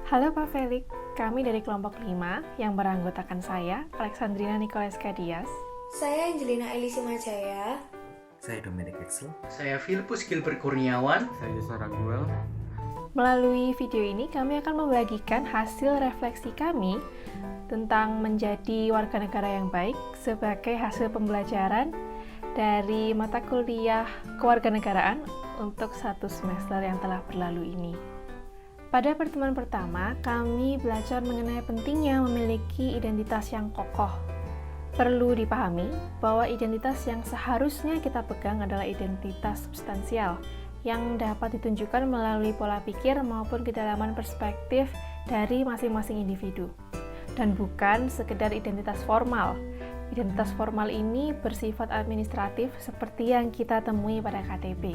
Halo Pak Felix, kami dari kelompok 5 yang beranggotakan saya, Alexandrina Nicoleska Dias. Saya Angelina Elisi Majaya. Saya Dominic Excel. Saya Filipus Gilbert Kurniawan. Saya Yusra Raguel. Melalui video ini kami akan membagikan hasil refleksi kami tentang menjadi warga negara yang baik sebagai hasil pembelajaran dari mata kuliah kewarganegaraan untuk 1 semester yang telah berlalu ini. Pada pertemuan pertama, kami belajar mengenai pentingnya memiliki identitas yang kokoh. Perlu dipahami bahwa identitas yang seharusnya kita pegang adalah identitas substansial yang dapat ditunjukkan melalui pola pikir maupun kedalaman perspektif dari masing-masing individu, dan bukan sekedar identitas formal. Identitas formal ini bersifat administratif seperti yang kita temui pada KTP.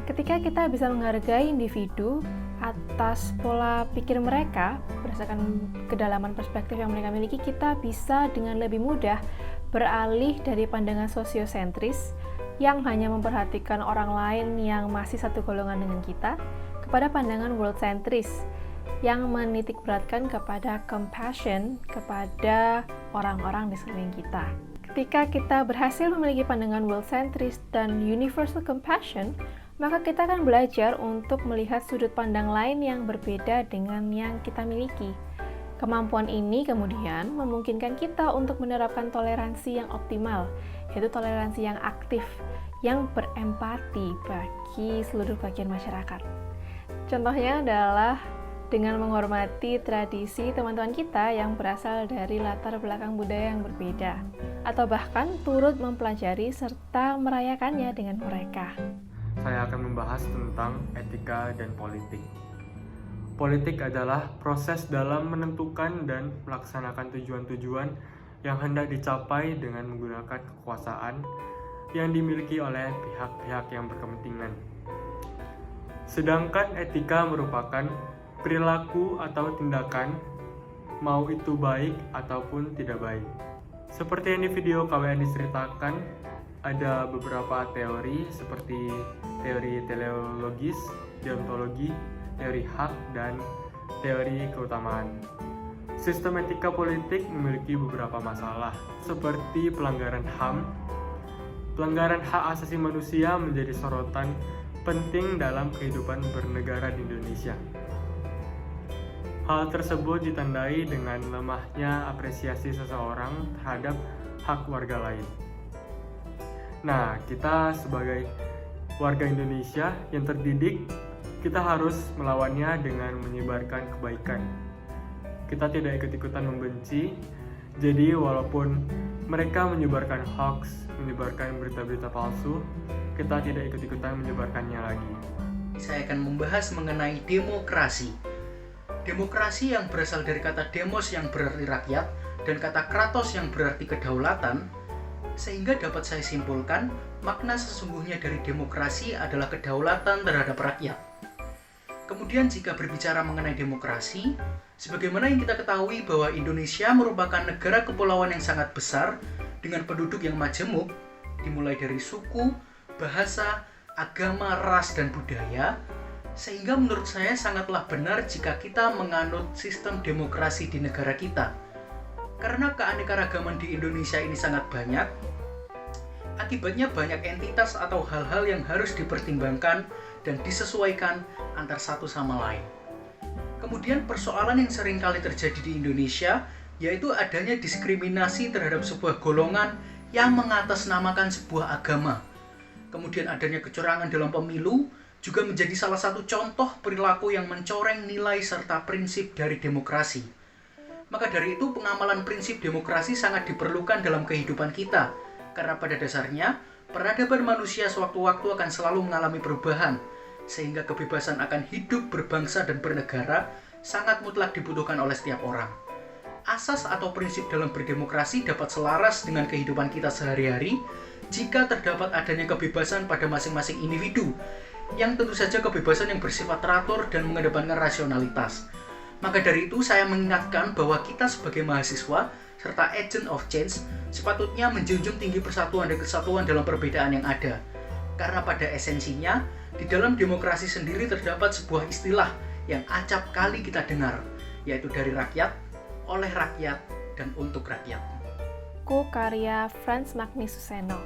Ketika kita bisa menghargai individu atas pola pikir mereka berdasarkan kedalaman perspektif yang mereka miliki, kita bisa dengan lebih mudah beralih dari pandangan sosiosentris yang hanya memperhatikan orang lain yang masih satu golongan dengan kita kepada pandangan world-centris yang menitikberatkan kepada compassion kepada orang-orang di sekeliling kita. Ketika kita berhasil memiliki pandangan world-centris dan universal compassion, maka kita akan belajar untuk melihat sudut pandang lain yang berbeda dengan yang kita miliki. Kemampuan ini kemudian memungkinkan kita untuk menerapkan toleransi yang optimal, yaitu toleransi yang aktif, yang berempati bagi seluruh bagian masyarakat. Contohnya adalah dengan menghormati tradisi teman-teman kita yang berasal dari latar belakang budaya yang berbeda, atau bahkan turut mempelajari serta merayakannya dengan mereka. Saya akan membahas tentang etika dan politik. Politik adalah proses dalam menentukan dan melaksanakan tujuan-tujuan yang hendak dicapai dengan menggunakan kekuasaan yang dimiliki oleh pihak-pihak yang berkepentingan. Sedangkan etika merupakan perilaku atau tindakan, mau itu baik ataupun tidak baik. Seperti yang di video KWN diceritakan, ada beberapa teori seperti teori teleologis, deontologi, teori hak, dan teori keutamaan. Sistem etika politik memiliki beberapa masalah, seperti pelanggaran HAM. Pelanggaran hak asasi manusia menjadi sorotan penting dalam kehidupan bernegara di Indonesia. Hal tersebut ditandai dengan lemahnya apresiasi seseorang terhadap hak warga lain. Nah, kita sebagai warga Indonesia yang terdidik, kita harus melawannya dengan menyebarkan kebaikan. Kita tidak ikut-ikutan membenci, jadi walaupun mereka menyebarkan hoax, menyebarkan berita-berita palsu, kita tidak ikut-ikutan menyebarkannya lagi. Saya akan membahas mengenai demokrasi. Demokrasi yang berasal dari kata demos yang berarti rakyat dan kata kratos yang berarti kedaulatan, sehingga dapat saya simpulkan makna sesungguhnya dari demokrasi adalah kedaulatan terhadap rakyat. Kemudian jika berbicara mengenai demokrasi, sebagaimana yang kita ketahui bahwa Indonesia merupakan negara kepulauan yang sangat besar dengan penduduk yang majemuk, dimulai dari suku, bahasa, agama, ras, dan budaya, sehingga menurut saya sangatlah benar jika kita menganut sistem demokrasi di negara kita. Karena keanekaragaman di Indonesia ini sangat banyak, akibatnya banyak entitas atau hal-hal yang harus dipertimbangkan dan disesuaikan antar satu sama lain. Kemudian persoalan yang sering kali terjadi di Indonesia yaitu adanya diskriminasi terhadap sebuah golongan yang mengatasnamakan sebuah agama. Kemudian adanya kecurangan dalam pemilu juga menjadi salah satu contoh perilaku yang mencoreng nilai serta prinsip dari demokrasi. Maka dari itu pengamalan prinsip demokrasi sangat diperlukan dalam kehidupan kita, karena pada dasarnya peradaban manusia sewaktu-waktu akan selalu mengalami perubahan, sehingga kebebasan akan hidup berbangsa dan bernegara sangat mutlak dibutuhkan oleh setiap orang. Asas atau prinsip dalam berdemokrasi dapat selaras dengan kehidupan kita sehari-hari jika terdapat adanya kebebasan pada masing-masing individu, yang tentu saja kebebasan yang bersifat teratur dan mengedepankan rasionalitas. Maka dari itu saya mengingatkan bahwa kita sebagai mahasiswa serta agent of change sepatutnya menjunjung tinggi persatuan dan kesatuan dalam perbedaan yang ada. Karena pada esensinya, di dalam demokrasi sendiri terdapat sebuah istilah yang acap kali kita dengar, yaitu dari rakyat, oleh rakyat, dan untuk rakyat. Karya Frans Magnus Suseno.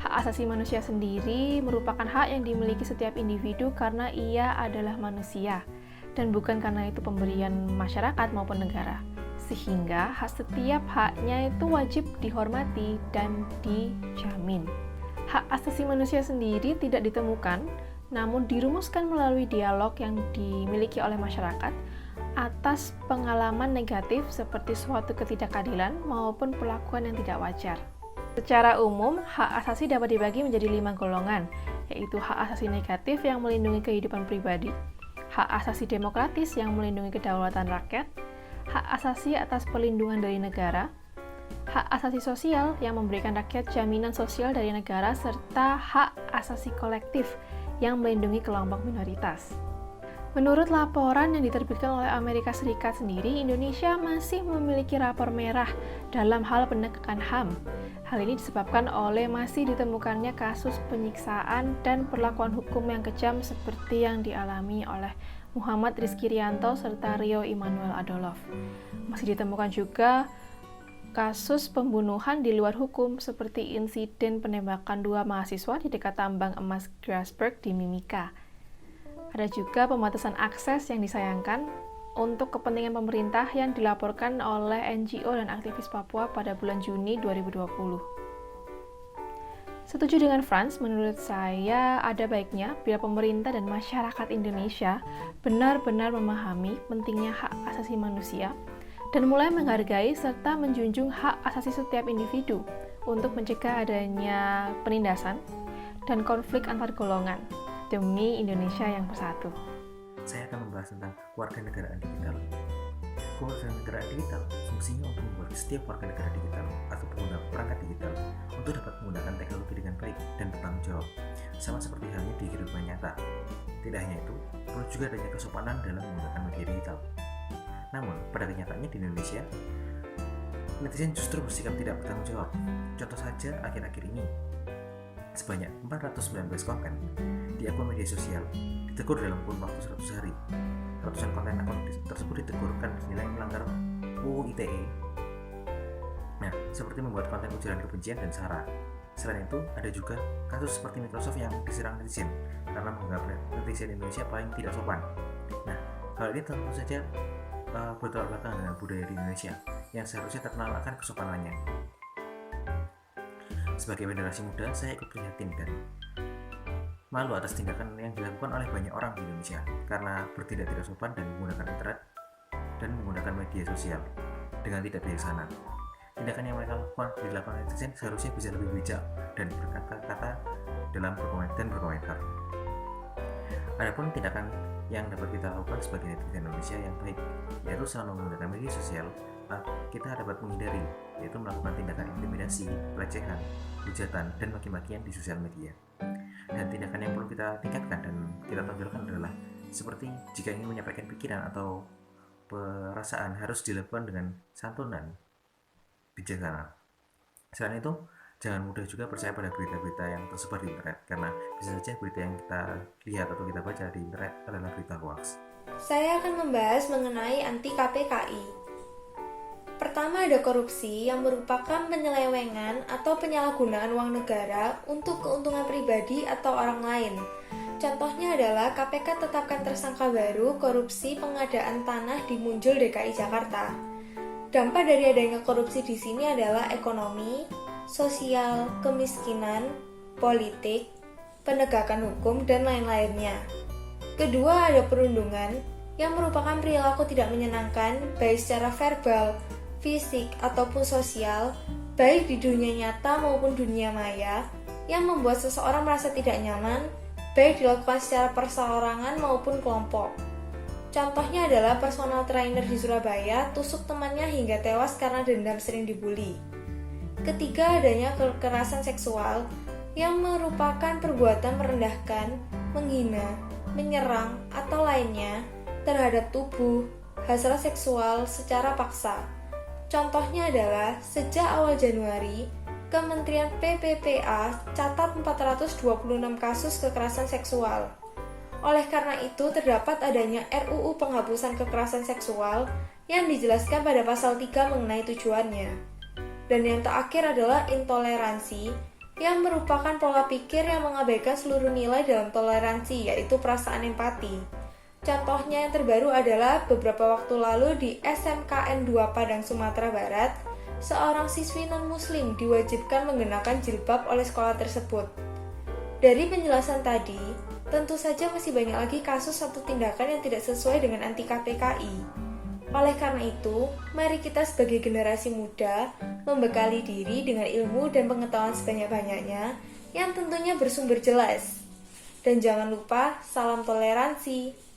Hak asasi manusia sendiri merupakan hak yang dimiliki setiap individu karena ia adalah manusia, dan bukan karena itu pemberian masyarakat maupun negara. Sehingga setiap haknya itu wajib dihormati dan dijamin. Hak asasi manusia sendiri tidak ditemukan, namun dirumuskan melalui dialog yang dimiliki oleh masyarakat atas pengalaman negatif seperti suatu ketidakadilan maupun perlakuan yang tidak wajar. Secara umum, hak asasi dapat dibagi menjadi 5 golongan, yaitu hak asasi negatif yang melindungi kehidupan pribadi, hak asasi demokratis yang melindungi kedaulatan rakyat, hak asasi atas perlindungan dari negara, hak asasi sosial yang memberikan rakyat jaminan sosial dari negara, serta hak asasi kolektif yang melindungi kelompok minoritas. Menurut laporan yang diterbitkan oleh Amerika Serikat sendiri, Indonesia masih memiliki rapor merah dalam hal penegakan HAM. Hal ini disebabkan oleh masih ditemukannya kasus penyiksaan dan perlakuan hukum yang kejam seperti yang dialami oleh Muhammad Rizky Rianto serta Rio Immanuel Adolf. Masih ditemukan juga kasus pembunuhan di luar hukum seperti insiden penembakan 2 mahasiswa di dekat tambang emas Grasberg di Mimika. Ada juga pembatasan akses yang disayangkan untuk kepentingan pemerintah yang dilaporkan oleh NGO dan aktivis Papua pada bulan Juni 2020. Setuju dengan Frans, menurut saya ada baiknya bila pemerintah dan masyarakat Indonesia benar-benar memahami pentingnya hak asasi manusia dan mulai menghargai serta menjunjung hak asasi setiap individu untuk mencegah adanya penindasan dan konflik antar golongan demi Indonesia yang bersatu. Saya akan membahas tentang kewarganegaraan digital. Kewarganegaraan digital fungsinya untuk membuat setiap warga negara digital atau pengguna perangkat digital untuk dapat menggunakan teknologi dengan baik dan bertanggung jawab, sama seperti halnya di kehidupan nyata. Tidak hanya itu, perlu juga adanya kesopanan dalam menggunakan media digital. Namun, pada kenyataannya di Indonesia, netizen justru bersikap tidak bertanggung jawab. Contoh saja akhir-akhir ini, sebanyak 419 konten di akun media sosial ditegur dalam kurun waktu 100 hari. Ratusan konten akun tersebut ditegurkan dinilai melanggar UU ITE. Nah, seperti membuat konten ujaran kebencian dan sara. Selain itu, ada juga kasus seperti Microsoft yang diserang netizen karena menganggap netizen Indonesia paling tidak sopan. Nah, hal ini tentu saja bertolak belakang dengan budaya di Indonesia yang seharusnya terkenal akan kesopanannya. Sebagai generasi muda, saya ikut prihatin dan malu atas tindakan yang dilakukan oleh banyak orang di Indonesia karena bertindak tidak sopan dan menggunakan internet dan menggunakan media sosial dengan tidak bijaksana. Tindakan yang mereka lakukan di lapangan netizen seharusnya bisa lebih bijak dan berkata-kata dalam berkomentar. Adapun tindakan yang dapat kita lakukan sebagai netizen Indonesia yang baik, yaitu selama menggunakan media sosial, kita dapat menghindari, yaitu melakukan tindakan intimidasi, pelecehan, hujatan, dan maki-makian di sosial media. Dan tindakan yang perlu kita tingkatkan dan kita tonjolkan adalah seperti jika ingin menyampaikan pikiran atau perasaan harus dilakukan dengan santunan, bijaksana. Selain itu, jangan mudah juga percaya pada berita-berita yang tersebar di internet, karena bisa saja berita yang kita lihat atau kita baca di internet adalah berita hoax. Saya akan membahas mengenai anti-KPKI. Pertama, ada korupsi yang merupakan penyelewengan atau penyalahgunaan uang negara untuk keuntungan pribadi atau orang lain. Contohnya adalah KPK tetapkan tersangka baru korupsi pengadaan tanah di Munjul DKI Jakarta. Dampak dari adanya korupsi di sini adalah ekonomi, sosial, kemiskinan, politik, penegakan hukum, dan lain-lainnya. Kedua, ada perundungan yang merupakan perilaku tidak menyenangkan baik secara verbal, fisik, ataupun sosial, baik di dunia nyata maupun dunia maya, yang membuat seseorang merasa tidak nyaman, baik dilakukan secara perseorangan maupun kelompok. Contohnya adalah personal trainer di Surabaya tusuk temannya hingga tewas karena dendam sering dibully. Ketiga, adanya kekerasan seksual yang merupakan perbuatan merendahkan, menghina, menyerang, atau lainnya terhadap tubuh, hasrat seksual secara paksa. Contohnya adalah sejak awal Januari, Kementerian PPPA catat 426 kasus kekerasan seksual. Oleh karena itu, terdapat adanya RUU Penghapusan Kekerasan Seksual yang dijelaskan pada pasal 3 mengenai tujuannya. Dan yang terakhir adalah intoleransi, yang merupakan pola pikir yang mengabaikan seluruh nilai dalam toleransi, yaitu perasaan empati. Contohnya yang terbaru adalah beberapa waktu lalu di SMKN 2 Padang, Sumatera Barat, seorang siswi non-muslim diwajibkan mengenakan jilbab oleh sekolah tersebut. Dari penjelasan tadi, tentu saja masih banyak lagi kasus atau tindakan yang tidak sesuai dengan anti-KPKI. Oleh karena itu, mari kita sebagai generasi muda membekali diri dengan ilmu dan pengetahuan sebanyak-banyaknya yang tentunya bersumber jelas. Dan jangan lupa, salam toleransi.